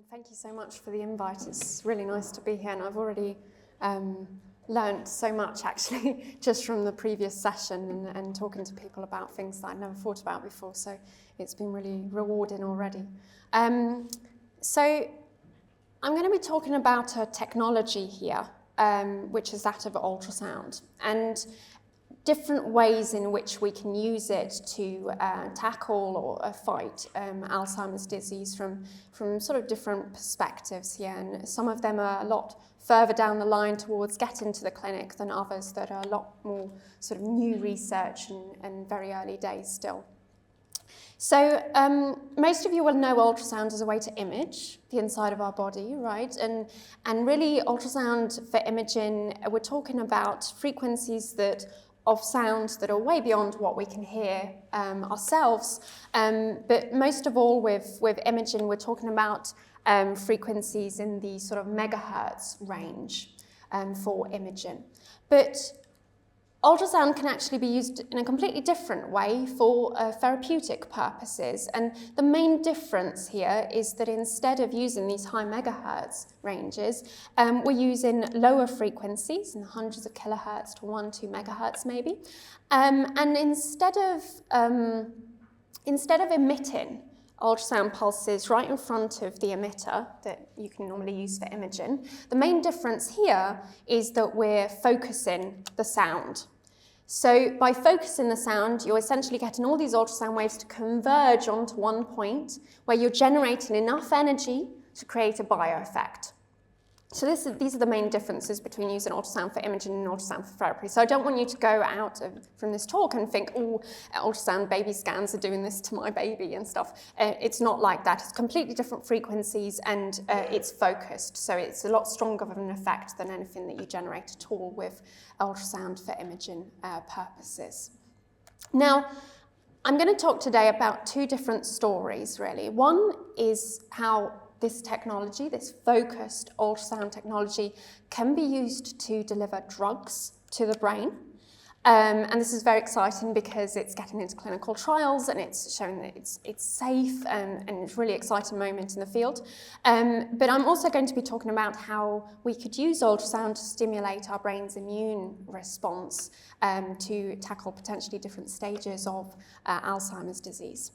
Thank you so much for the invite. It's really nice to be here, and I've already learned so much actually just from the previous session and talking to people about things that I'd never thought about before, so it's been really rewarding already. So I'm going to be talking about a technology here, which is that of ultrasound, and different ways in which we can use it to tackle or fight Alzheimer's disease from sort of different perspectives here. And some of them are a lot further down the line towards getting to the clinic than others that are a lot more sort of new research and very early days still. So most of you will know ultrasound as a way to image the inside of our body, right? And really ultrasound for imaging, we're talking about frequencies of sound that are way beyond what we can hear ourselves. But most of all with imaging, we're talking about frequencies in the sort of megahertz range for imaging. But ultrasound can actually be used in a completely different way for therapeutic purposes. And the main difference here is that instead of using these high megahertz ranges, we're using lower frequencies in the hundreds of kilohertz to 1-2 megahertz maybe. And instead of emitting ultrasound pulses right in front of the emitter that you can normally use for imaging, the main difference here is that we're focusing the sound. So by focusing the sound, you're essentially getting all these ultrasound waves to converge onto one point where you're generating enough energy to create a bioeffect. So these are the main differences between using ultrasound for imaging and ultrasound for therapy. So I don't want you to go out from this talk and think, oh, ultrasound baby scans are doing this to my baby and stuff. It's not like that. It's completely different frequencies and it's focused. So it's a lot stronger of an effect than anything that you generate at all with ultrasound for imaging purposes. Now, I'm going to talk today about two different stories, really. One is how this technology, this focused ultrasound technology, can be used to deliver drugs to the brain. And this is very exciting because it's getting into clinical trials and it's showing that it's safe and it's a really exciting moment in the field. But I'm also going to be talking about how we could use ultrasound to stimulate our brain's immune response to tackle potentially different stages of Alzheimer's disease.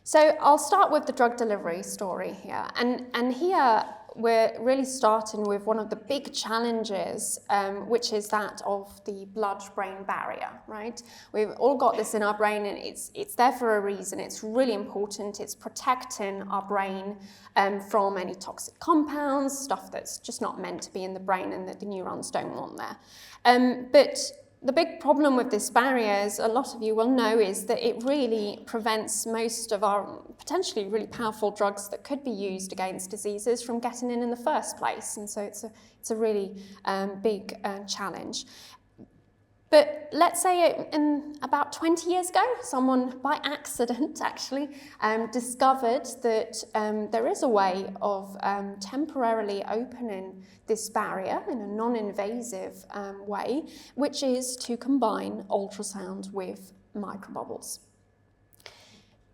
So I'll start with the drug delivery story here. And here we're really starting with one of the big challenges, which is that of the blood-brain barrier, right? We've all got this in our brain and it's there for a reason. It's really important. It's protecting our brain from any toxic compounds, stuff that's just not meant to be in the brain and that the neurons don't want there. But the big problem with this barrier, as a lot of you will know, is that it really prevents most of our potentially really powerful drugs that could be used against diseases from getting in the first place. And so it's a really big challenge. But let's say in about 20 years ago, someone by accident actually discovered that there is a way of temporarily opening this barrier in a non-invasive way, which is to combine ultrasound with microbubbles.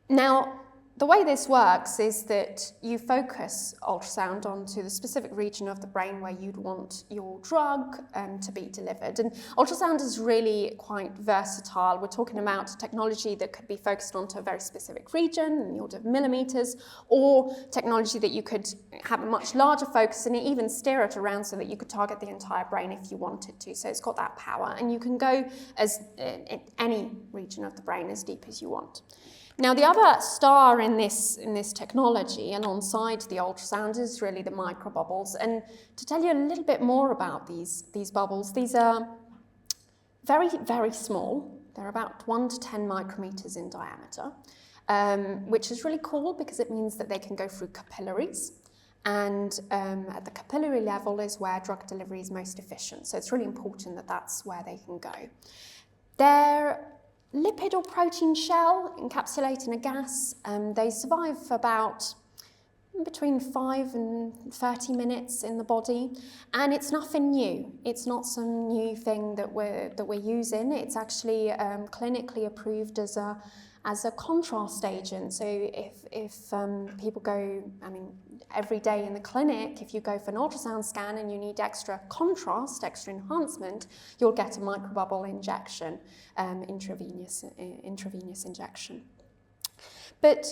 Now, the way this works is that you focus ultrasound onto the specific region of the brain where you'd want your drug to be delivered. And ultrasound is really quite versatile. We're talking about technology that could be focused onto a very specific region in the order of millimeters, or technology that you could have a much larger focus and even steer it around so that you could target the entire brain if you wanted to. So it's got that power. And you can go in any region of the brain as deep as you want. Now, the other star in this technology alongside the ultrasound is really the microbubbles. And to tell you a little bit more about these bubbles, these are very, very small. They're about 1 to 10 micrometers in diameter, which is really cool because it means that they can go through capillaries. And at the capillary level is where drug delivery is most efficient. So it's really important that that's where they can go. They're lipid or protein shell encapsulating a gas. They survive for about between 5 and 30 minutes in the body, and it's nothing new. It's not some new thing that we're using. It's actually clinically approved as as a contrast agent. So if people go, every day in the clinic, if you go for an ultrasound scan and you need extra contrast, extra enhancement, you'll get a microbubble injection, intravenous injection. But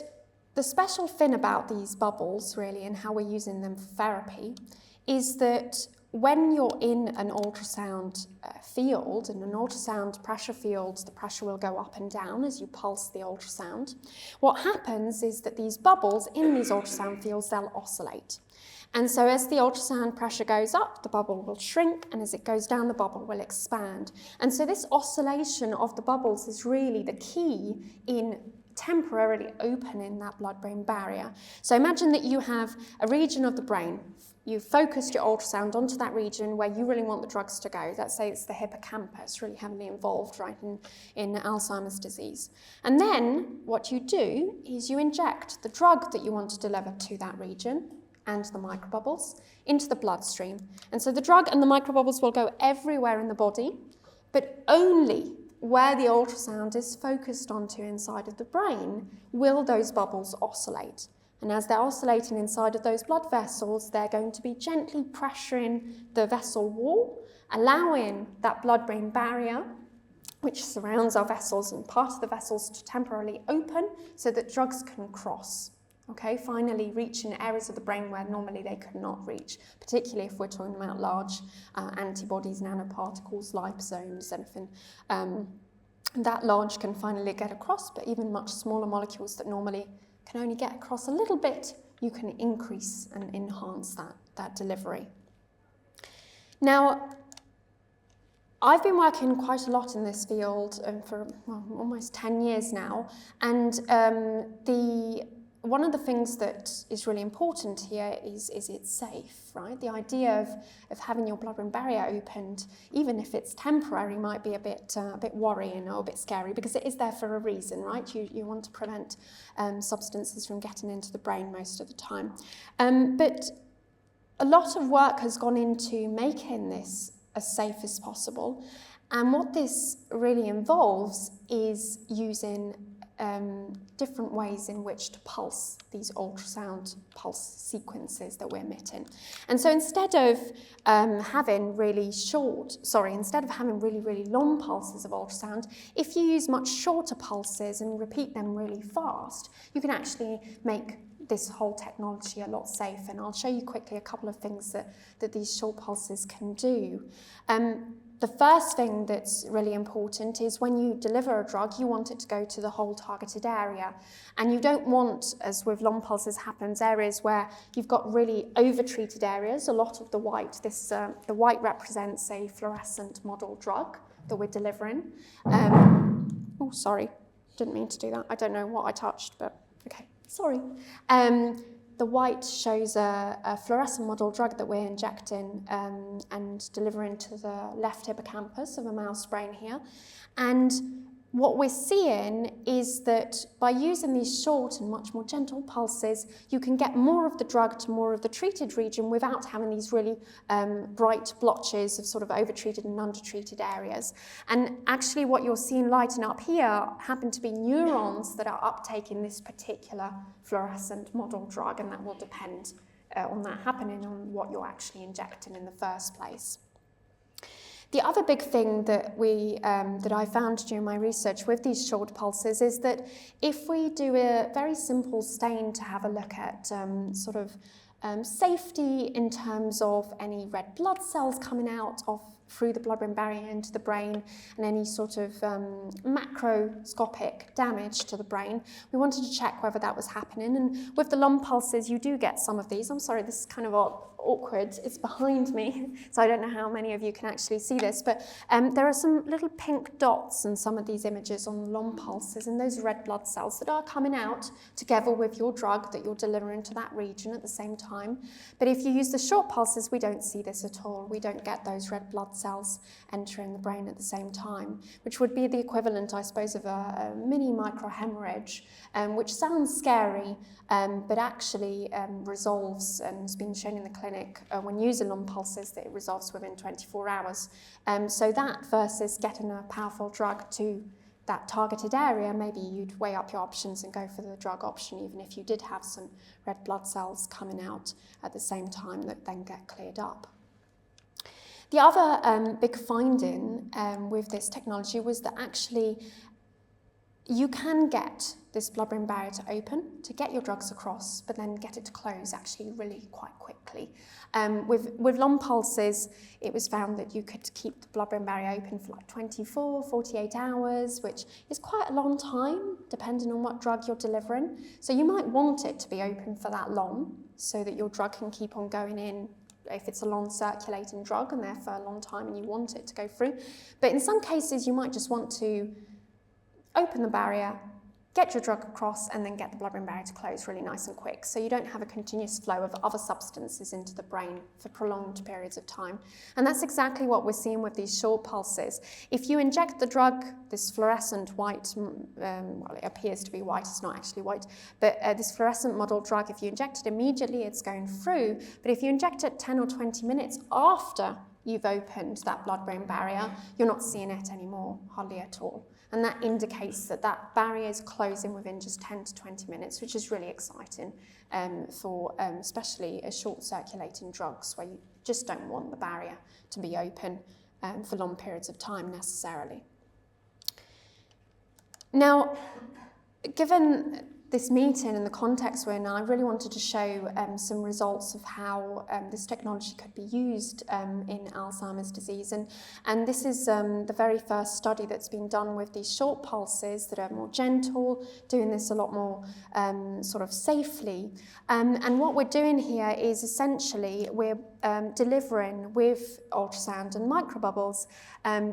the special thing about these bubbles, really, and how we're using them for therapy, is that when you're in an ultrasound field, in an ultrasound pressure field, the pressure will go up and down as you pulse the ultrasound. What happens is that these bubbles in these ultrasound fields, they'll oscillate. And so as the ultrasound pressure goes up, the bubble will shrink, and as it goes down, the bubble will expand. And so this oscillation of the bubbles is really the key in temporarily opening that blood-brain barrier. So imagine that you have a region of the brain. You've focused your ultrasound onto that region where you really want the drugs to go. Let's say it's the hippocampus, really heavily involved, right, in Alzheimer's disease. And then what you do is you inject the drug that you want to deliver to that region and the microbubbles into the bloodstream. And so the drug and the microbubbles will go everywhere in the body, but only where the ultrasound is focused onto inside of the brain will those bubbles oscillate. And as they're oscillating inside of those blood vessels, they're going to be gently pressuring the vessel wall, allowing that blood-brain barrier, which surrounds our vessels and part of the vessels, to temporarily open so that drugs can cross. Okay, finally reaching areas of the brain where normally they could not reach, particularly if we're talking about large antibodies, nanoparticles, liposomes, anything that large can finally get across, but even much smaller molecules that normally can only get across a little bit, you can increase and enhance that delivery. Now, I've been working quite a lot in this field for almost 10 years now, and one of the things that is really important here is it's safe, right? The idea of having your blood-brain barrier opened, even if it's temporary, might be a bit worrying or a bit scary, because it is there for a reason, right? You want to prevent substances from getting into the brain most of the time. But a lot of work has gone into making this as safe as possible. And what this really involves is using different ways in which to pulse these ultrasound pulse sequences that we're emitting. And so instead of having really long pulses of ultrasound, if you use much shorter pulses and repeat them really fast, you can actually make this whole technology a lot safer. And I'll show you quickly a couple of things that these short pulses can do. The first thing that's really important is when you deliver a drug, you want it to go to the whole targeted area. And you don't want, as with long pulses happens, areas where you've got really over-treated areas. A lot of the white, the white represents a fluorescent model drug that we're delivering. Oh, sorry, didn't mean to do that. I don't know what I touched, but okay, sorry. The white shows a fluorescent model drug that we're injecting and delivering to the left hippocampus of a mouse brain here. And what we're seeing is that by using these short and much more gentle pulses, you can get more of the drug to more of the treated region without having these really bright blotches of sort of overtreated and undertreated areas. And actually what you're seeing lighting up here happen to be neurons that are uptaking this particular fluorescent model drug, and that will depend on that happening on what you're actually injecting in the first place. The other big thing that I found during my research with these short pulses is that if we do a very simple stain to have a look at safety in terms of any red blood cells coming out through the blood-brain barrier into the brain and any sort of macroscopic damage to the brain, we wanted to check whether that was happening. And with the long pulses, you do get some of these. I'm sorry, this is kind of awkward. It's behind me, so I don't know how many of you can actually see this, but there are some little pink dots in some of these images on the long pulses, and those red blood cells that are coming out together with your drug that you're delivering to that region at the same time. But if you use the short pulses, we don't see this at all. We don't get those red blood cells entering the brain at the same time, which would be the equivalent, I suppose, of a mini microhemorrhage, which sounds scary, but actually resolves, and has been shown in the clinic when using long pulses that it resolves within 24 hours. So that versus getting a powerful drug to that targeted area, maybe you'd weigh up your options and go for the drug option, even if you did have some red blood cells coming out at the same time that then get cleared up. The other big finding with this technology was that actually you can get this blood-brain barrier to open, to get your drugs across, but then get it to close actually really quite quickly. With long pulses, it was found that you could keep the blood-brain barrier open for like 24, 48 hours, which is quite a long time, depending on what drug you're delivering. So you might want it to be open for that long, so that your drug can keep on going in if it's a long circulating drug and there for a long time and you want it to go through. But in some cases, you might just want to open the barrier, get your drug across, and then get the blood-brain barrier to close really nice and quick, so you don't have a continuous flow of other substances into the brain for prolonged periods of time. And that's exactly what we're seeing with these short pulses. If you inject the drug, this fluorescent white, well, it appears to be white, it's not actually white, but this fluorescent model drug, if you inject it immediately, it's going through. But if you inject it 10 or 20 minutes after you've opened that blood-brain barrier, you're not seeing it anymore, hardly at all. And that indicates that that barrier is closing within just 10 to 20 minutes, which is really exciting for especially short circulating drugs where you just don't want the barrier to be open for long periods of time necessarily. Now, given this meeting and the context we're in, I really wanted to show some results of how this technology could be used in Alzheimer's disease. And this is the very first study that's been done with these short pulses that are more gentle, doing this a lot more sort of safely. And what we're doing here is essentially we're delivering with ultrasound and microbubbles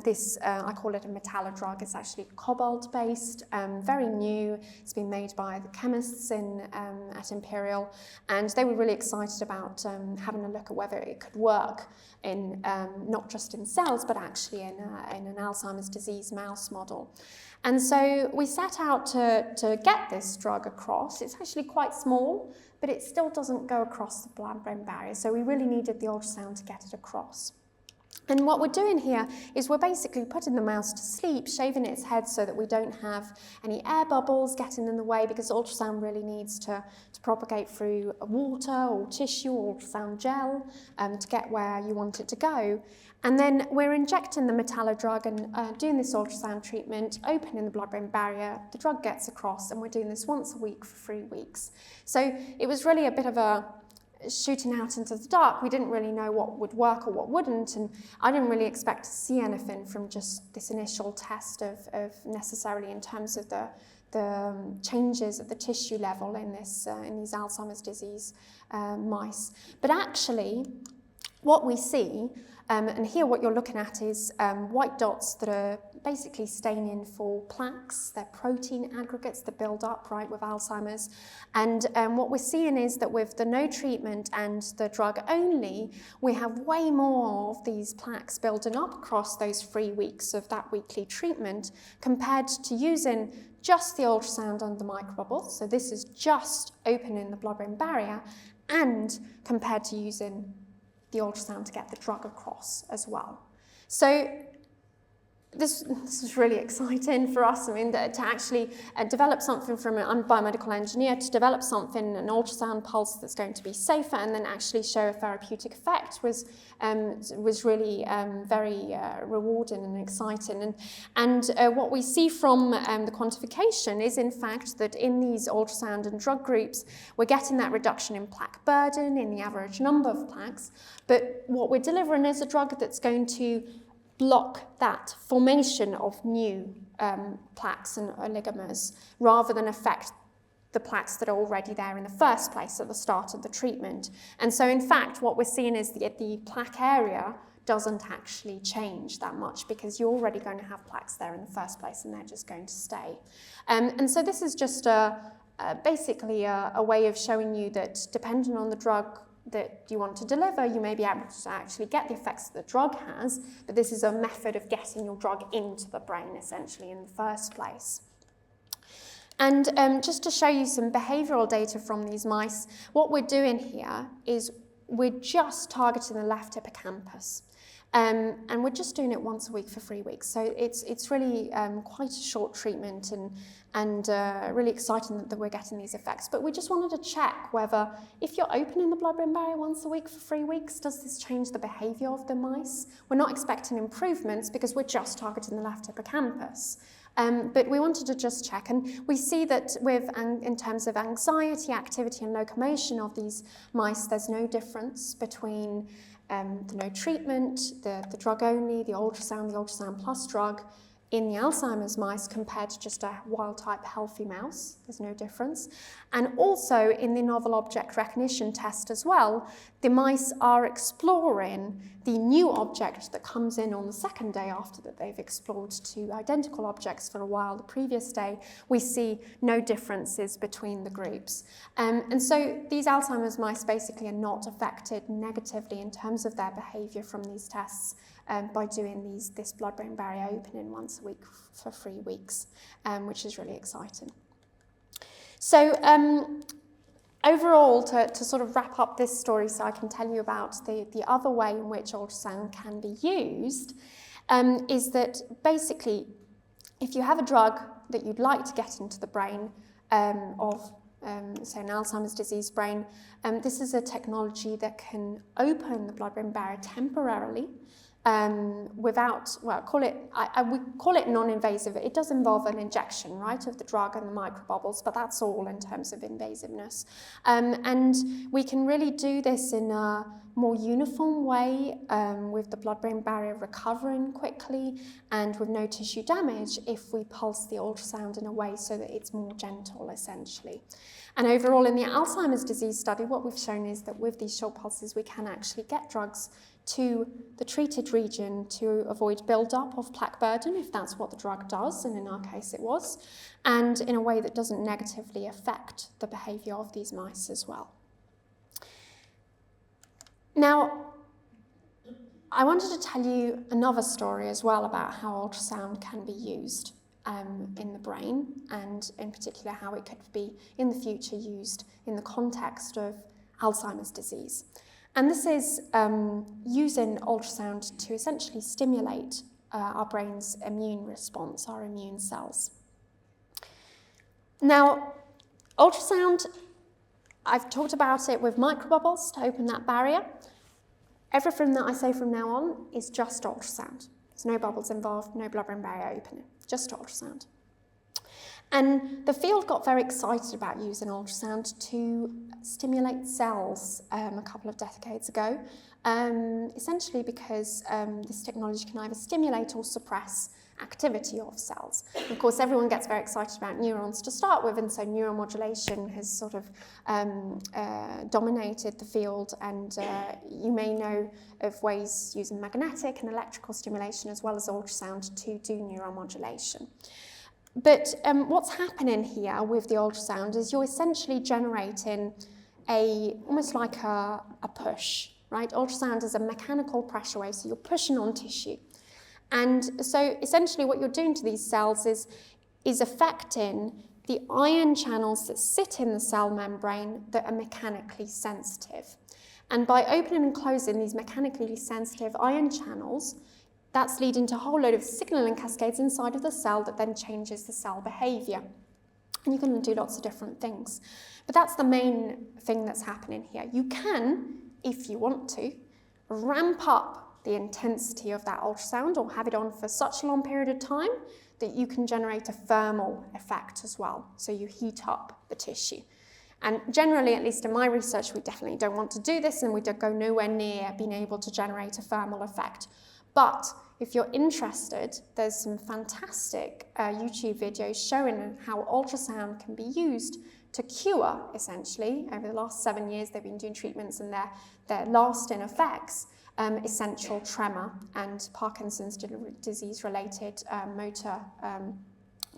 this, I call it a metallodrug. It's actually cobalt-based, very new. It's been made by the chemists at Imperial, and they were really excited about having a look at whether it could work in not just in cells, but actually in an Alzheimer's disease mouse model. And so we set out to get this drug across. It's actually quite small, but it still doesn't go across the blood-brain barrier, so we really needed the ultrasound to get it across. And what we're doing here is we're basically putting the mouse to sleep, shaving its head so that we don't have any air bubbles getting in the way, because ultrasound really needs to propagate through water or tissue or ultrasound gel to get where you want it to go. And then we're injecting the metallodrug and doing this ultrasound treatment, opening the blood-brain barrier, the drug gets across, and we're doing this once a week for 3 weeks. So it was really a bit of a shooting out into the dark. We didn't really know what would work or what wouldn't, and I didn't really expect to see anything from just this initial test of necessarily in terms of the changes at the tissue level in these Alzheimer's disease mice. But actually, what we see, and here what you're looking at is white dots that are basically staining for plaques. They're protein aggregates that build up, right, with Alzheimer's. And what we're seeing is that with the no treatment and the drug only, we have way more of these plaques building up across those 3 weeks of that weekly treatment compared to using just the ultrasound under microbubbles. So this is just opening the blood-brain barrier, and compared to using the ultrasound to get the drug across as well. So this is really exciting for us. I mean, to actually develop something from I'm a biomedical engineer, to develop something, an ultrasound pulse that's going to be safer and then actually show a therapeutic effect was really very rewarding and exciting. And what we see from the quantification is, in fact, that in these ultrasound and drug groups, we're getting that reduction in plaque burden, in the average number of plaques. But what we're delivering is a drug that's going to block that formation of new plaques and oligomers, rather than affect the plaques that are already there in the first place at the start of the treatment. And so, in fact, what we're seeing is the plaque area doesn't actually change that much, because you're already going to have plaques there in the first place, and they're just going to stay. And so this is just basically a way of showing you that depending on the drug that you want to deliver, you may be able to actually get the effects that the drug has, but this is a method of getting your drug into the brain, essentially, in the first place. And just to show you some behavioural data from these mice, what we're doing here is we're just targeting the left hippocampus. And we're just doing it once a week for 3 weeks. So it's really quite a short treatment and really exciting that we're getting these effects. But we just wanted to check whether if you're opening the blood-brain barrier once a week for 3 weeks, does this change the behaviour of the mice? We're not expecting improvements because we're just targeting the left hippocampus. But we wanted to just check, and we see that in terms of anxiety, activity and locomotion of these mice, there's no difference between the no treatment, the drug only, the ultrasound plus drug in the Alzheimer's mice compared to just a wild-type healthy mouse. There's no difference. And also in the novel object recognition test as well, the mice are exploring the new object that comes in on the second day after that they've explored two identical objects for a while the previous day. We see no differences between the groups. And so these Alzheimer's mice basically are not affected negatively in terms of their behaviour from these tests by doing this blood-brain barrier opening once a week for 3 weeks, which is really exciting. So overall, to sort of wrap up this story so I can tell you about the other way in which ultrasound can be used, is that basically if you have a drug that you'd like to get into the brain of say an Alzheimer's disease brain, this is a technology that can open the blood-brain barrier temporarily without, well, we call it non-invasive. It does involve an injection, right, of the drug and the microbubbles, but that's all in terms of invasiveness. And we can really do this in a more uniform way with the blood-brain barrier recovering quickly and with no tissue damage if we pulse the ultrasound in a way so that it's more gentle, essentially. And overall, in the Alzheimer's disease study, what we've shown is that with these short pulses, we can actually get drugs to the treated region to avoid build-up of plaque burden, if that's what the drug does, and in our case it was, and in a way that doesn't negatively affect the behaviour of these mice as well. Now, I wanted to tell you another story as well about how ultrasound can be used in the brain, and in particular how it could be in the future used in the context of Alzheimer's disease. And this is using ultrasound to essentially stimulate our brain's immune response, our immune cells. Now, ultrasound, I've talked about it with microbubbles to open that barrier. Everything that I say from now on is just ultrasound. There's no bubbles involved, no blood-brain barrier opening, just ultrasound. And the field got very excited about using ultrasound to stimulate cells a couple of decades ago, essentially because this technology can either stimulate or suppress activity of cells. And of course, everyone gets very excited about neurons to start with, and so neuromodulation has sort of dominated the field, and you may know of ways using magnetic and electrical stimulation as well as ultrasound to do neuromodulation. But what's happening here with the ultrasound is you're essentially generating almost like a push, right? Ultrasound is a mechanical pressure wave, so you're pushing on tissue. And so essentially what you're doing to these cells is affecting the ion channels that sit in the cell membrane that are mechanically sensitive. And by opening and closing these mechanically sensitive ion channels, that's leading to a whole load of signaling cascades inside of the cell that then changes the cell behaviour. And you can do lots of different things. But that's the main thing that's happening here. You can, if you want to, ramp up the intensity of that ultrasound or have it on for such a long period of time that you can generate a thermal effect as well. So you heat up the tissue. And generally, at least in my research, we definitely don't want to do this, and we don't go nowhere near being able to generate a thermal effect. But if you're interested, there's some fantastic YouTube videos showing how ultrasound can be used to cure, essentially. Over the last 7 years, they've been doing treatments, and their lasting effects, essential tremor and Parkinson's disease-related motor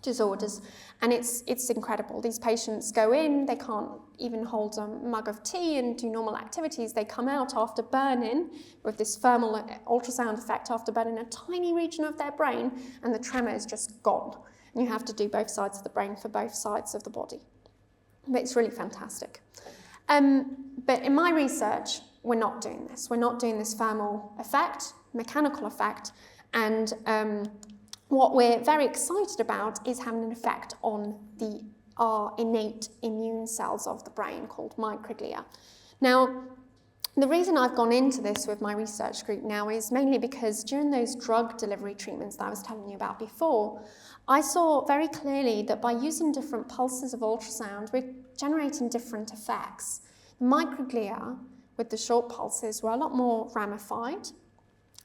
disorders. And it's incredible. These patients go in, they can't even hold a mug of tea and do normal activities. They come out after burning with this thermal ultrasound effect after burning a tiny region of their brain, and the tremor is just gone. And you have to do both sides of the brain for both sides of the body. But it's really fantastic. But in my research, we're not doing this. We're not doing this thermal effect. mechanical effect, and what we're very excited about is having an effect on our innate immune cells of the brain called microglia. Now, the reason I've gone into this with my research group now is mainly because during those drug delivery treatments that I was telling you about before, I saw very clearly that by using different pulses of ultrasound, we're generating different effects. The microglia with the short pulses were a lot more ramified.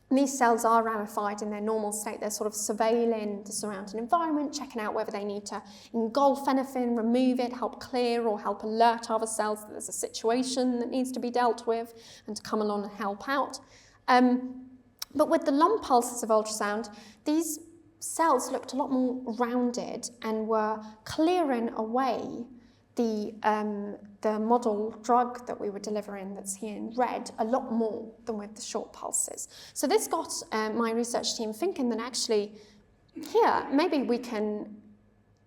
And these cells are ramified in their normal state. They're sort of surveilling the surrounding environment, checking out whether they need to engulf anything, remove it, help clear, or help alert other cells that there's a situation that needs to be dealt with, and to come along and help out. But with the long pulses of ultrasound, these cells looked a lot more rounded and were clearing away the model drug that we were delivering, that's here in red, a lot more than with the short pulses. So this got my research team thinking that actually here, maybe we can,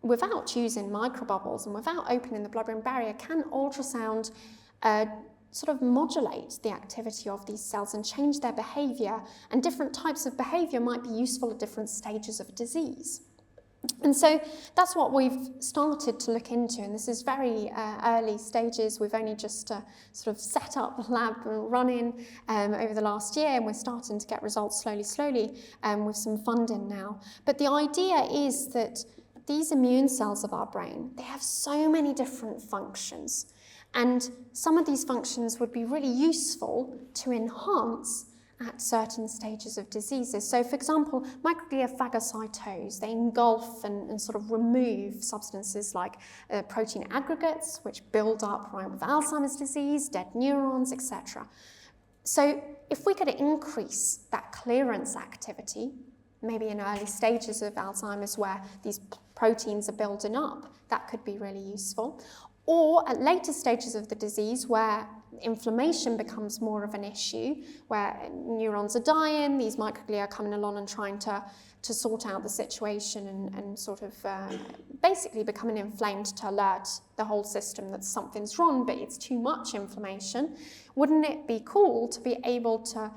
without using microbubbles and without opening the blood-brain barrier, can ultrasound sort of modulate the activity of these cells and change their behaviour, and different types of behaviour might be useful at different stages of disease. And so that's what we've started to look into, and this is very early stages. We've only just sort of set up the lab and running over the last year, and we're starting to get results slowly with some funding now. But the idea is that these immune cells of our brain, they have so many different functions, and some of these functions would be really useful to enhance at certain stages of diseases. So, for example, microglia phagocytose, they engulf and sort of remove substances like protein aggregates, which build up right with Alzheimer's disease, dead neurons, etc. So, if we could increase that clearance activity, maybe in early stages of Alzheimer's where these proteins are building up, that could be really useful. Or at later stages of the disease where inflammation becomes more of an issue, where neurons are dying, these microglia are coming along and trying to sort out the situation and sort of basically becoming inflamed to alert the whole system that something's wrong, but it's too much inflammation. Wouldn't it be cool to be able to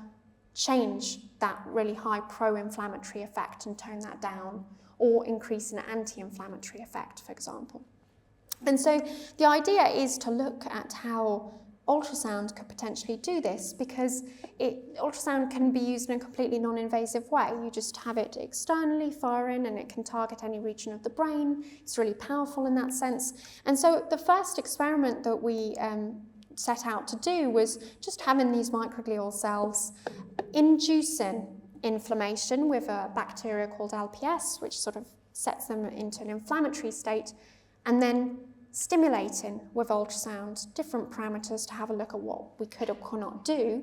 change that really high pro-inflammatory effect and tone that down, or increase an anti-inflammatory effect, for example? And so the idea is to look at how ultrasound could potentially do this, because ultrasound can be used in a completely non-invasive way. You just have it externally firing and it can target any region of the brain. It's really powerful in that sense. And so the first experiment that we set out to do was just having these microglial cells inducing inflammation with a bacteria called LPS, which sort of sets them into an inflammatory state, and then stimulating with ultrasound different parameters to have a look at what we could or could not do,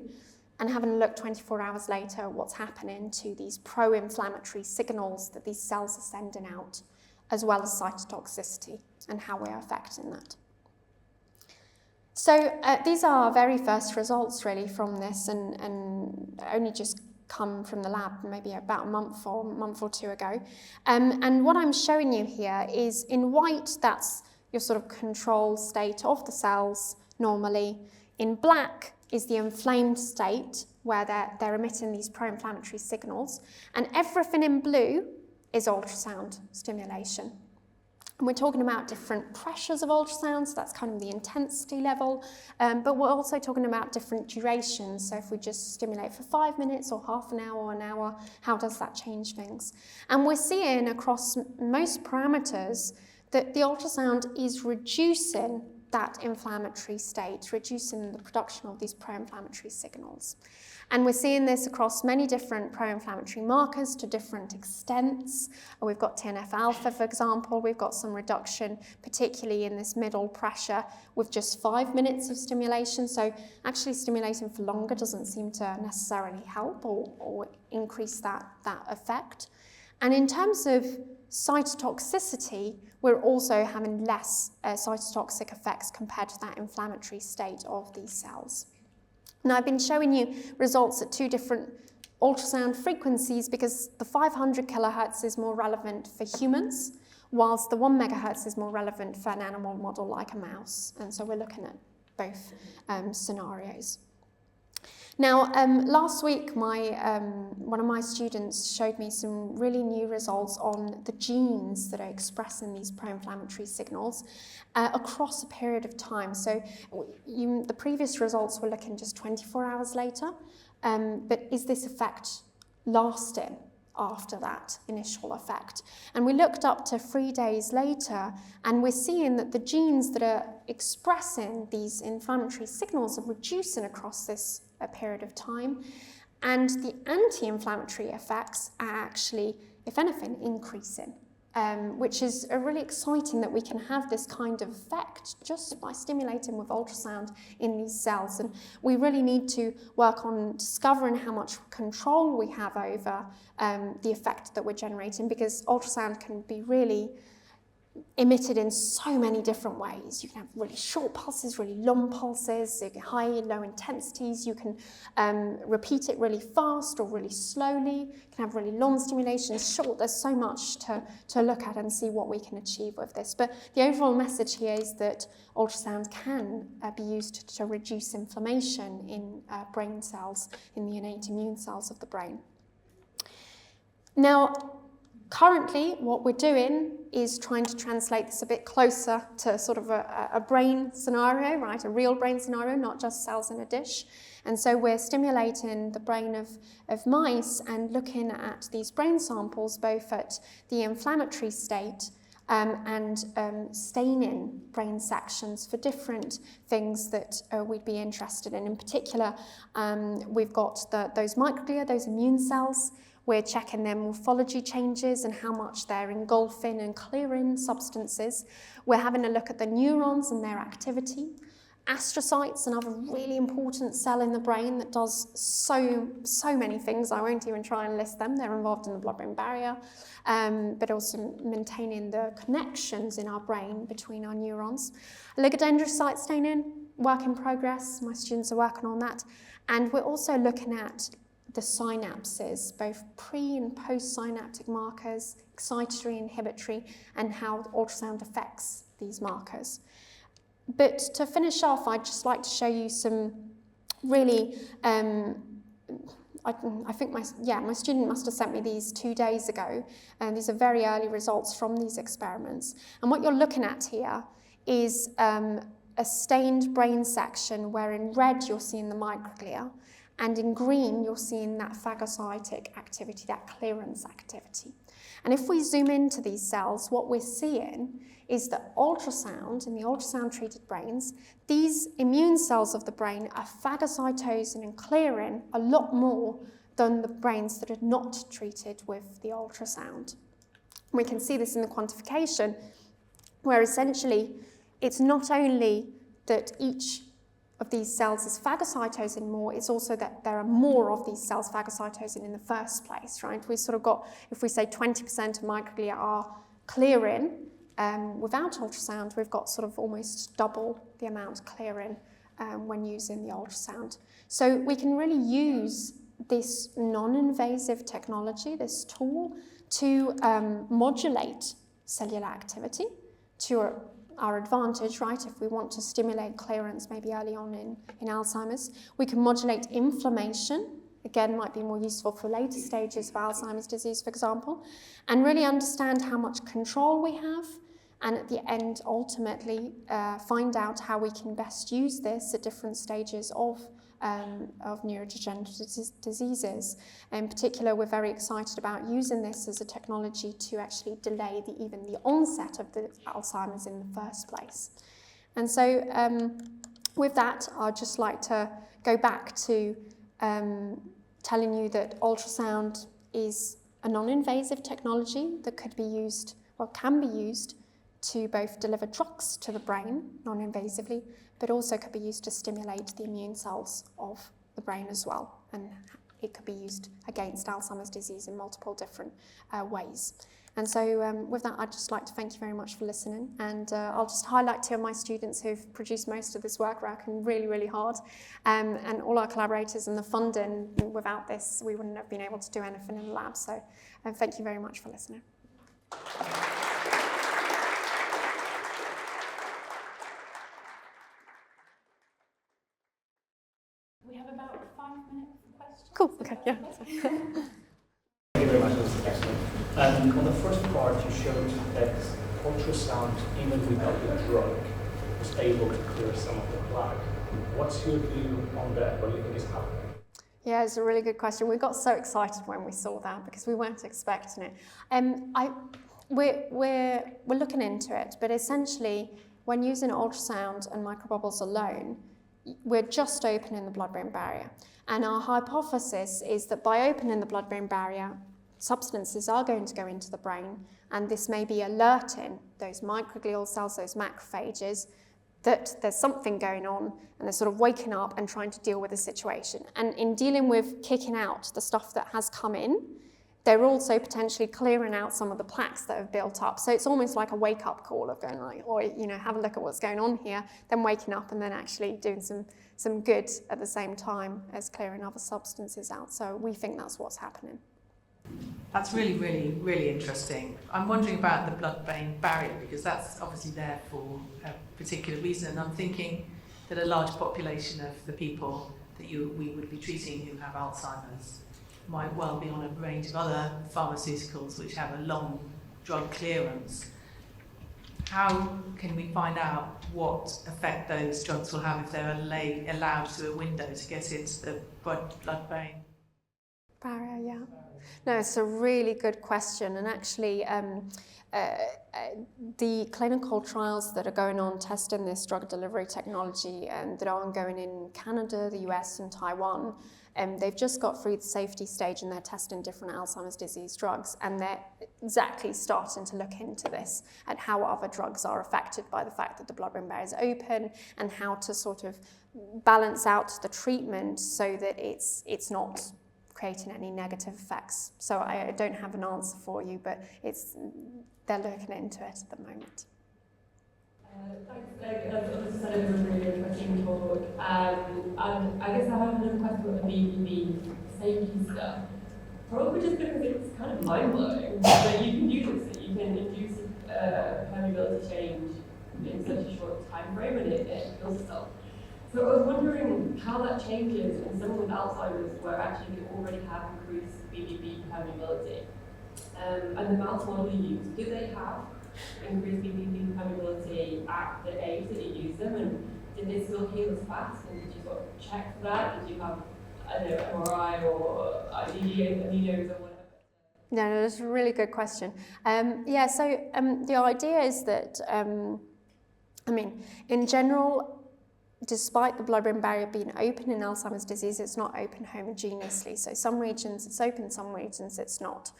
and having a look 24 hours later at what's happening to these pro-inflammatory signals that these cells are sending out, as well as cytotoxicity and how we're affecting that. So these are our very first results really from this, and only just come from the lab maybe about a month or two ago. And what I'm showing you here is in white, that's your sort of control state of the cells normally. In black is the inflamed state where they're emitting these pro-inflammatory signals. And everything in blue is ultrasound stimulation. And we're talking about different pressures of ultrasound, so that's kind of the intensity level, but we're also talking about different durations. So if we just stimulate for 5 minutes or half an hour, how does that change things? And we're seeing across most parameters that the ultrasound is reducing that inflammatory state, reducing the production of these pro-inflammatory signals. And we're seeing this across many different pro-inflammatory markers to different extents. We've got TNF-alpha, for example. We've got some reduction, particularly in this middle pressure, with just 5 minutes of stimulation. So actually stimulating for longer doesn't seem to necessarily help or increase that effect. And in terms of cytotoxicity, we're also having less cytotoxic effects compared to that inflammatory state of these cells. Now, I've been showing you results at 2 different ultrasound frequencies because the 500 kilohertz is more relevant for humans, whilst the 1 megahertz is more relevant for an animal model like a mouse. And so we're looking at both scenarios. Now, last week, one of my students showed me some really new results on the genes that are expressing these pro-inflammatory signals across a period of time. So the previous results were looking just 24 hours later, but is this effect lasting after that initial effect? And we looked up to 3 days later, and we're seeing that the genes that are expressing these inflammatory signals are reducing across this period of time, and the anti-inflammatory effects are actually, if anything, increasing, which is really exciting that we can have this kind of effect just by stimulating with ultrasound in these cells. And we really need to work on discovering how much control we have over the effect that we're generating, because ultrasound can be really emitted in so many different ways. You can have really short pulses, really long pulses, high, low intensities. You can repeat it really fast or really slowly. You can have really long stimulations, short. There's so much to look at and see what we can achieve with this. But the overall message here is that ultrasound can be used to reduce inflammation in brain cells, in the innate immune cells of the brain. Now, currently, what we're doing is trying to translate this a bit closer to sort of a brain scenario, right? A real brain scenario, not just cells in a dish. And so we're stimulating the brain of mice and looking at these brain samples, both at the inflammatory state and staining brain sections for different things that we'd be interested in. In particular, we've got those microglia, those immune cells. We're checking their morphology changes and how much they're engulfing and clearing substances. We're having a look at the neurons and their activity. Astrocytes, another really important cell in the brain that does so many things. I won't even try and list them. They're involved in the blood-brain barrier, but also maintaining the connections in our brain between our neurons. Oligodendrocyte staining, work in progress. My students are working on that. And we're also looking at the synapses, both pre- and post-synaptic markers, excitatory, inhibitory, and how ultrasound affects these markers. But to finish off, I'd just like to show you some really, I think my student must have sent me these 2 days ago, and these are very early results from these experiments. And what you're looking at here is a stained brain section where in red you're seeing the microglia, and in green, you're seeing that phagocytic activity, that clearance activity. And if we zoom into these cells, what we're seeing is that ultrasound, in the ultrasound-treated brains, these immune cells of the brain are phagocytosing and clearing a lot more than the brains that are not treated with the ultrasound. We can see this in the quantification, where essentially it's not only that each of these cells is phagocytosing more, it's also that there are more of these cells phagocytosing in the first place, right? We've sort of got, if we say 20% of microglia are clearing without ultrasound, we've got sort of almost double the amount clearing when using the ultrasound. So we can really use this non-invasive technology, this tool, to modulate cellular activity to our advantage, right? If we want to stimulate clearance maybe early on in Alzheimer's. We can modulate inflammation, again might be more useful for later stages of Alzheimer's disease, for example, and really understand how much control we have, and at the end ultimately find out how we can best use this at different stages of neurodegenerative diseases. In particular, we're very excited about using this as a technology to actually delay even the onset of the Alzheimer's in the first place. And so with that, I'd just like to go back to telling you that ultrasound is a non-invasive technology that could be used, or can be used, to both deliver drugs to the brain non-invasively, but also could be used to stimulate the immune cells of the brain as well. And it could be used against Alzheimer's disease in multiple different ways. And so with that, I'd just like to thank you very much for listening. And I'll just highlight two of my students who've produced most of this work, working really, really hard. And all our collaborators and the funding. Without this, we wouldn't have been able to do anything in the lab. So thank you very much for listening. We have about 5 minutes. Okay, yeah. Thank you very much, this is excellent. On the first part, you showed that ultrasound, even without the drug, was able to clear some of the plaque. What's your view on that? What do you think is happening? Yeah, it's a really good question. We got so excited when we saw that because we weren't expecting it. We're looking into it, but essentially, when using ultrasound and microbubbles alone, we're just opening the blood-brain barrier. And our hypothesis is that by opening the blood-brain barrier, substances are going to go into the brain, and this may be alerting those microglial cells, those macrophages, that there's something going on, and they're sort of waking up and trying to deal with the situation. And in dealing with kicking out the stuff that has come in, they're also potentially clearing out some of the plaques that have built up. So it's almost like a wake-up call of going like, or have a look at what's going on here, then waking up and then actually doing some good at the same time as clearing other substances out. So we think that's what's happening. That's really, really, really interesting. I'm wondering about the blood-brain barrier because that's obviously there for a particular reason. And I'm thinking that a large population of the people that we would be treating who have Alzheimer's might well be on a range of other pharmaceuticals which have a long drug clearance. How can we find out what effect those drugs will have if they're allowed through a window to get into the blood-brain barrier? Yeah. No, it's a really good question, and actually the clinical trials that are going on testing this drug delivery technology that are ongoing in Canada, the US and Taiwan, they've just got through the safety stage and they're testing different Alzheimer's disease drugs, and they're exactly starting to look into this and how other drugs are affected by the fact that the blood-brain barrier is open, and how to sort of balance out the treatment so that it's not creating any negative effects. So I don't have an answer for you, but they're looking into it at the moment. Thanks. As I said, it was a really interesting talk. And I guess I have another question about the BBB safety stuff. Probably just because it's kind of mind-blowing that you can do this, that you can induce permeability change in such a short time frame and it kills itself. So I was wondering how that changes in someone with Alzheimer's where actually they already have increased BBB permeability. And the mouse model you use, do they have increased BBB permeability at the age that you use them? And did they still heal as fast? And did you sort of check for that? Did you have, I don't know, MRI or IDEOs or whatever? No, that's a really good question. The idea is that, in general, despite the blood-brain barrier being open in Alzheimer's disease, it's not open homogeneously. So some regions it's open, some regions it's not.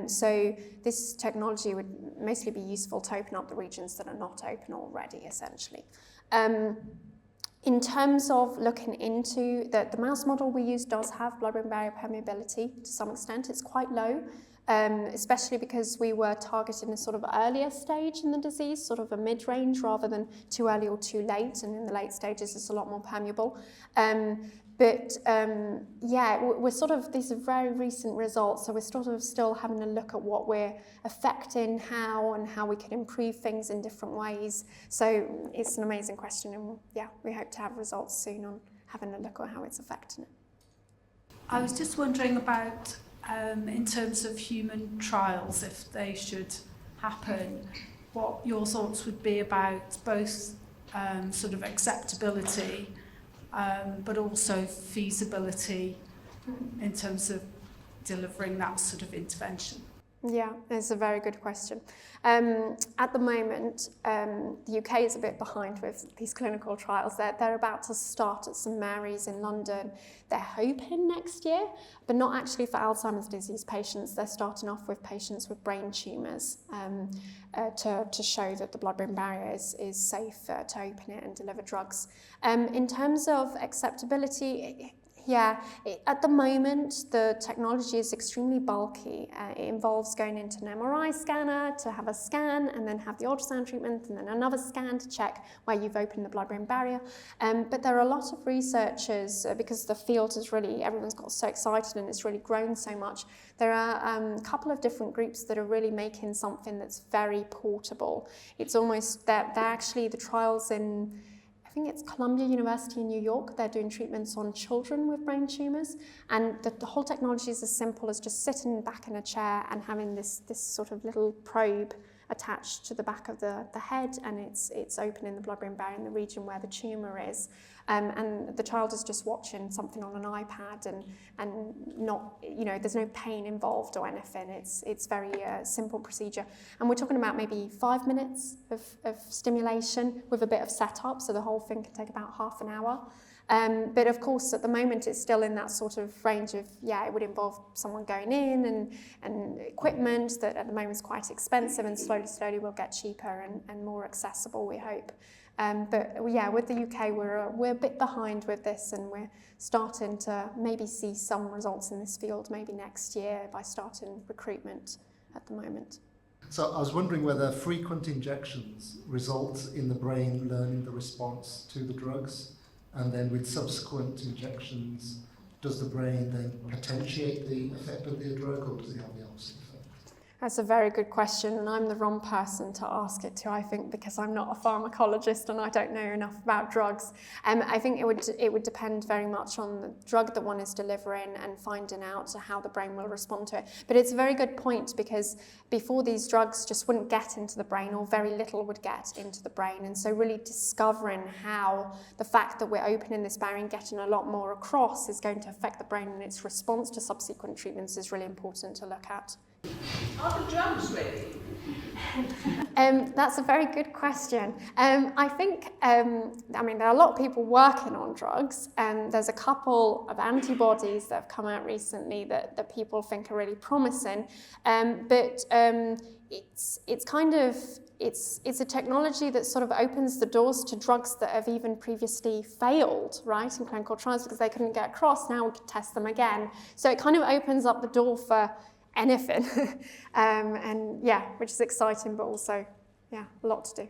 So this technology would mostly be useful to open up the regions that are not open already, essentially. In terms of looking into the mouse model we use does have blood-brain barrier permeability to some extent. It's quite low. Especially because we were targeting a sort of earlier stage in the disease, sort of a mid-range rather than too early or too late, and in the late stages it's a lot more permeable. We're sort of, these are very recent results, so we're sort of still having a look at what we're affecting, how we can improve things in different ways. So it's an amazing question, and we hope to have results soon on having a look at how it's affecting it. I was just wondering about in terms of human trials, if they should happen, what your thoughts would be about both sort of acceptability but also feasibility in terms of delivering that sort of intervention. Yeah, it's a very good question. At the moment, the UK is a bit behind with these clinical trials. They're about to start at St Mary's in London. They're hoping next year, but not actually for Alzheimer's disease patients. They're starting off with patients with brain tumours to show that the blood-brain barrier is safe to open it and deliver drugs. In terms of acceptability, at the moment, the technology is extremely bulky. It involves going into an MRI scanner to have a scan and then have the ultrasound treatment and then another scan to check where you've opened the blood-brain barrier. But there are a lot of researchers, because the field is really, everyone's got so excited and it's really grown so much, there are a couple of different groups that are really making something that's very portable. It's almost, they're actually the trials in, I think it's Columbia University in New York. They're doing treatments on children with brain tumours, and the whole technology is as simple as just sitting back in a chair and having this sort of little probe attached to the back of the head, and it's opening the blood-brain barrier in the region where the tumour is. And the child is just watching something on an iPad, and not, you know, there's no pain involved or anything. It's very simple procedure. And we're talking about maybe 5 minutes of stimulation with a bit of setup, so the whole thing can take about half an hour. But of course, at the moment, it's still in that sort of range of, it would involve someone going in and equipment that at the moment is quite expensive, and slowly will get cheaper and more accessible, we hope. But with the UK, we're a bit behind with this, and we're starting to maybe see some results in this field maybe next year by starting recruitment at the moment. So I was wondering whether frequent injections result in the brain learning the response to the drugs, and then with subsequent injections, does the brain then potentiate the effect of the drug, or does it have the opposite effect? That's a very good question, and I'm the wrong person to ask it to, I think, because I'm not a pharmacologist and I don't know enough about drugs. I think it would depend very much on the drug that one is delivering and finding out how the brain will respond to it. But it's a very good point, because before, these drugs just wouldn't get into the brain, or very little would get into the brain. And so really discovering how the fact that we're opening this barrier and getting a lot more across is going to affect the brain and its response to subsequent treatments is really important to look at. Are the drugs ready? That's a very good question. I think, there are a lot of people working on drugs, and there's a couple of antibodies that have come out recently that people think are really promising. But it's a technology that sort of opens the doors to drugs that have even previously failed, right, in clinical trials because they couldn't get across. Now we can test them again. So it kind of opens up the door for anything, which is exciting, but also, a lot to do.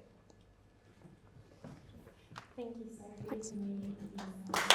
Thank you, Sophie. Thanks.